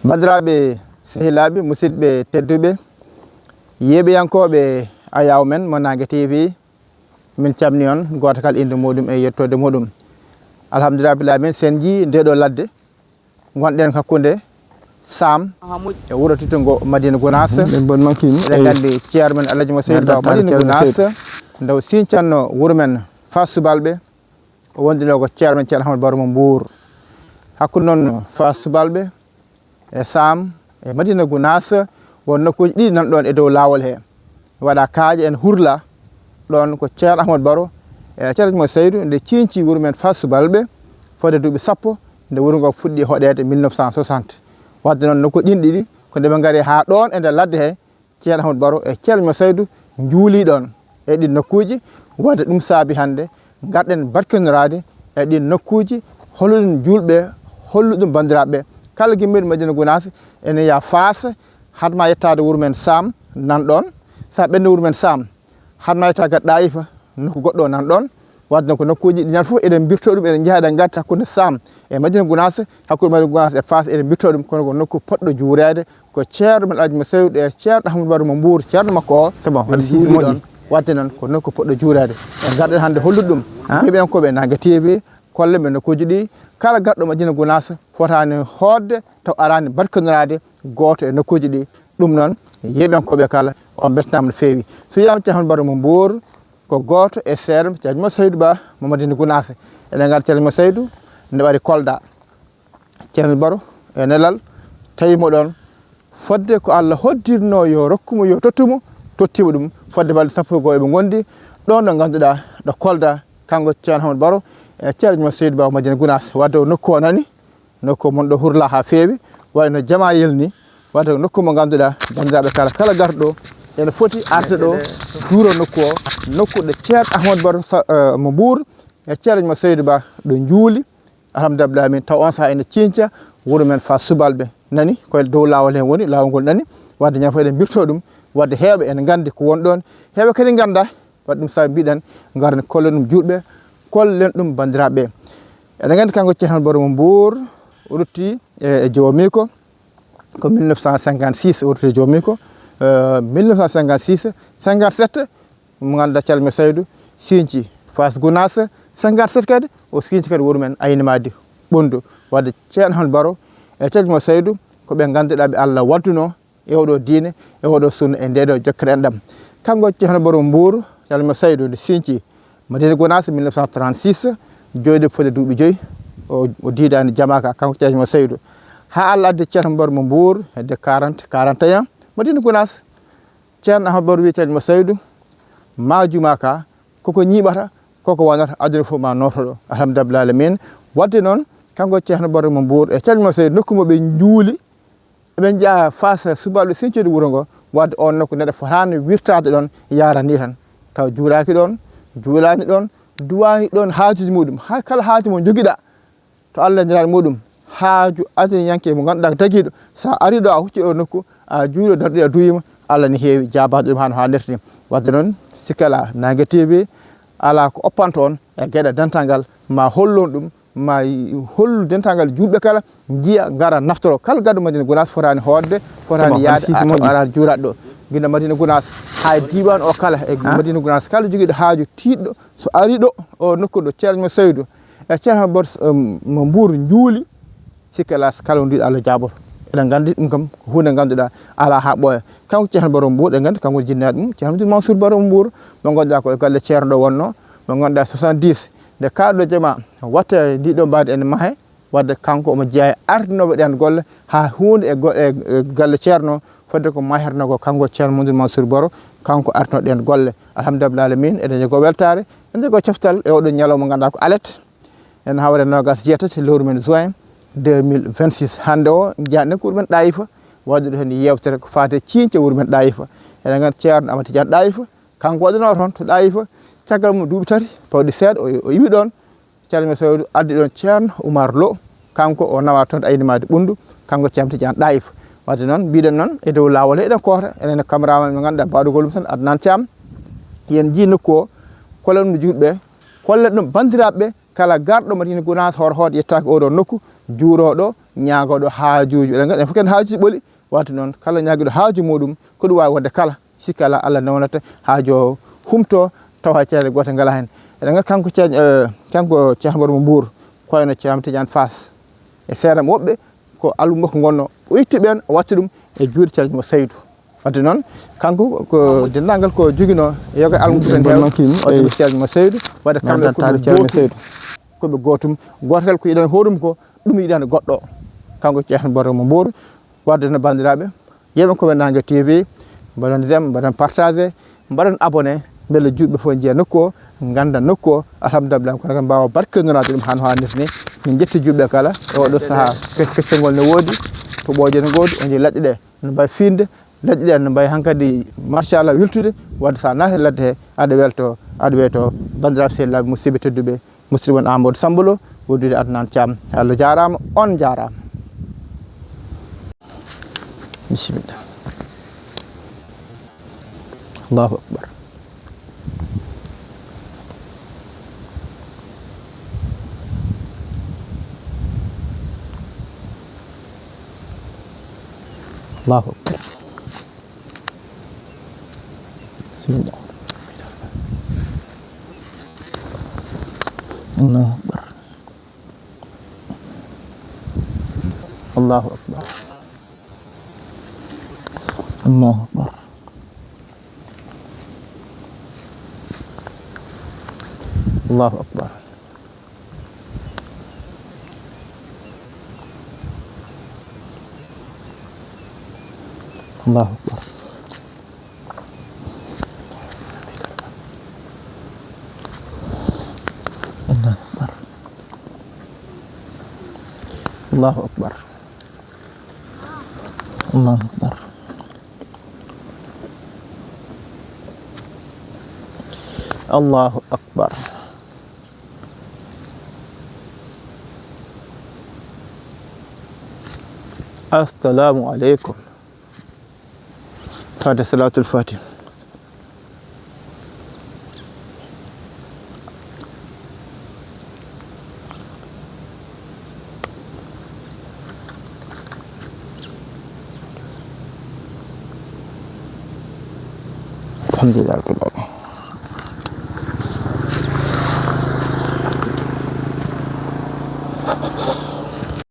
Bandiraɓe sehilaɓe musidɓe tedduɓe yeɓeyankoɓe Ayaw men mo Nangue TV min camni on goto kala inde muɗum e yettode muɗum alhamdulillah rabbil alamin sen ji ndeɗo ladde gonɗen hakkude Sam e wuuro Tittungo Madina Gounass eɗen gandi ceerno men Alaji Mo Seydou Ba Madina Gounass ndaw sincanno wuuro men Fass Subalɓe o wondino ko ceerno men Ceerno Ahmadou Baro mo Mbour hakkude noon Fass Subalɓe e Sam e Madina Gounass won nokkuji ɗiɗi nanɗon e dow lawol he waɗa kaaje en hurla ɗon ko Ceerno Ahmadou Baro e Ceerno Mo Seydou nde cinci wuuro men Fass Subalɓe fode duuɓi sappo nde wuuro ngo fuɗɗi hoɗede 1960 wadde noon nokkuji ɗin ɗiɗi ko nde ɓe gari ha ɗon e nder ladde he Ceerno Ahmadou Baro e Ceerno Mo Seydou juuli ɗon e ɗin nokkuji wadde ɗum saabi hande garɗen barkinorade e ɗin nokkuji holluɗum julɓe holluɗum bandiraɓe kala gimmiɗo Madina Gounass ene ya Fass hadma yettade wuuro men Sam nanɗon sa ɓenni wuuro men Sam hadma yetta gad Ɗayifa nokku goɗɗo nanɗon wadde ko nokkuji ɗi ñan fof eɗen birto ɗum eɗen jaaha eɗen garta hakkude Sam e Madina Gounass hakkude Madina Gounass e Fass eɗen birto ɗum kono ko nokku poɗɗo juurede ko ceerno men Alaji Mo Seydou e Ceerno Ahmadou Baro mo Mbour ceerno makko o juuli ɗon wadde noon ko nokku poɗɗo juurede en garɗen hande hollude ɗum heɓiyankoɓe Nangue TV kolle ɓe nokkuji ɗi kala garɗo Madina Gounass fotani hodde taw arani barkinorade goto e nokkuji ɗi ɗum noon yeɓiyankoɓe kala on beltanama no feewi so wiyama Ceerno Ahmadou Baro mo Mbour ko goto e seeɗa Ceerno Mo Seydou Ba mo Madina Gounass eɗen gandi Ceerno Mo Seydou nde waɗi Kolda Ceerno Baro e nelal tawimo ɗon fodde ko Allah hoddirno yo rokkumo yo tottumo tottimo ɗum fodde balɗe sappo e goho eɓe gondi ɗon ɗo ganduɗa ɗo Kolda kanko Ceerno Ahmadou Baro e Ceerno Mo Seydou Ba mo Madina Gounass wadde o nokku o nani nokku mon ɗo hurla ha feewi wayno jama yelni wadde nokku mo ganduɗa bandiraɓe kala garɗo ene foti arde ɗo juuro nokku o nokkuɗo Ceerno Ahmadou Baro mo Mbour e Ceerno Mo Seydou Ba ɗo juuli alhamdulillah min taw on saha ene cinca wuuro men Fass Subalɓe nani koye dow lawol hen woni lawol ngol nani wadde ñam fof eɗen birto ɗum wadde heeɓe ene gandi ko won ɗon heeɓe kadi ganda wadde ɗum sabi mbiɗen garne kollen ɗum julɓe kollen ɗum bandiraɓe eɗen gandi kanko Ceerno Ahmadou Baro mo Mbour o rutti e Jomiko ko 1956 o rutti e Jomiko 1956 57 mo ganduɗa Ceerno Mo Seydou sinci Fass Gounass 57 kadi o sinci kadi wuuro men Aynimadi Ɓondo wadde Ceerno Ahmadou Baro e Ceerno Mo Seydou ko ɓe ganduɗa ɓe Allah wadduno e oɗo diine e oɗo sunna e ndeɗo jokkere enɗam kanko Ceerno Baro Mbour Ceerno Mo Seydou nde sinci Madina Gounass 1936 joyde fode duuɓi 5 o diidani jamaka kanko Ceerno Mo Seydou ha Allah addi Ceerno Baro mo Mbour hedde 40 41 Madina Gounass Ceerno Ahmadou Baro wi Ceerno Mo Seydou ma jumaka koko ñiɓata koko wonata aduna fof ma notoɗo alhamdulillah alamin wadde noon kanko Ceerno Baro mo Mbour e Ceerno Mo Seydou nokku mo ɓe juuli eɓen jaa Fass Subalɓe sincide wuuro ngo wadde on nokku neɗɗo fotani wirtade ɗon yarani tan taw juulaki ɗon juulani ɗon duwani ɗon haajuji muɗum ha kala haaju mo joguiɗa to Allah jaraɗo muɗum haaju aduniyanke mo ganduɗa daguiɗo sa ari ɗo a hucci o nokku a juulo darɗi a duyima Allah ne heewi jabaɗo ɗum hano ha lerti wadde noon sikkala Nangue TV ala ko oppanto on e gueɗe dental ngal ma hollon ɗum ma hollu dental ngal julɓe kala jiiya gara naftoro kala gaddo Madina Gounass fotani hodde fotani yaade arani juuraɗo ɗo guila Madina Gounass ha diwan o kala e Madina Gounass kala joguiɗo haaju tiɗɗo so ari ɗo o nokkuɗo Ceerno Mo Seydou e Ceerno Baro mo Mbour juuli sikkala kala ndiɗo Allah jaboto eɗen gandi ɗum kam ko hunde ganduɗa ala ha ɓooya kanko Ceerno Baro mo Mbour ɗen gandi kanko jinnaɗo ɗum Ceerno Mansour Baro mo Mbour mo ganduɗa ko e galle ceerno ɗo wonno mo ganduɗa 70 nde kalɗo jama watta ndiɗo mbadi ene maahe wadde kanko omo jeeya ardinoɓe ɗen golle ha hunde e galle ceerno fodde ko mahirno ko kanko Ceerno Mansour Baro kanko artino ɗen golle alhamdulillah alamin eɗen jogo weltare eɗen jogo coftal e oɗo ñalawma ganduɗa ko alet en hawre nogas jeetati lewru men juin 2026 hande o jaanne ko wuuro men Ɗayifa wadde ɗo hen yewtere ko fate cince wuuro men Ɗayifa eɗen gandi Ceerno Amadou Tidiane Ɗayifa kanko waɗano toon to Ɗayifa caggal mum duuɓi tati pawɗi seeɗa o yiwi ɗon Ceerno Mo Seydou addi ɗon Ceerno Oumar Lo kanko o nawa toon Aynimade Ɓoundu kanko Ceerno Tidiane Ɗayifa wadde noon mbiɗen noon e dow lawol he eɗen koota enen cameraman mo ganduɗa baɗugol ɗum tan Adnan Thiam yen ji nokku o kolla ɗum julɓe kolla ɗum bandiraɓe kala garɗo Madina Gounass hoto hoode yettaki oɗo nokku juuroɗo ñaagoɗo haajuji eɗen gandi fof ken haajuji ɓoli wata noon kala ñaaguiɗo haaju muɗum ko ɗum wawi wonde kala sikki ala Allah nawnata haaju o humto taw hay ceerno goto ngala hen eɗen gandi kanko kanko Cheikh Mboɗo mo Mbour koyno Cheikh Tidiane Fass e seeram woɓɓe ko almu makko gonno o itti ɓen o watti ɗum e juuɗe ceerno mo Seydou wadde noon kanko ko dendagal ko joguino yoga almuɓe heew o ceerno mo Seydou wadde kamɓe koɓe gotum gotal ko yiɗano hoɗum ko ɗum yiɗano goɗɗo kanko Cheikh Mboɗo mo Mbour wadde no bandiraɓe yeɓen koɓe Nangue TV mbaɗon dem mbaɗon partagé mbaɗon abonné beele juɗɓe fof jiiya nokku o ganda nokku o alhamdulillah kono kam mbawa barkedirade ɗum han hannirta ni min jetti juɓɓe kala e oɗo saaha feccengol ne woodi to ɓooje ne goodi e nder leƴƴe ɗe no mbawi finde leƴƴe ɗe no mbawi hankkadi machallah weltude wadde sa naati ladde he aɗa weeto bandiraɓe sehilaɓe musidɓe tedduɓe musidɗo mon Amadou Sambolo woddude Adnan Thiam Allah jarama on jarama bisimillah Allahu akbar Allahu akbar bismillah Allahu akbar Allahu akbar Allahu akbar Allahu akbar Allahu akbar Allahu akbar Allahu akbar Allahu akbar Assalamu alaikum Fatiha salatul Fatih Alhamdulillah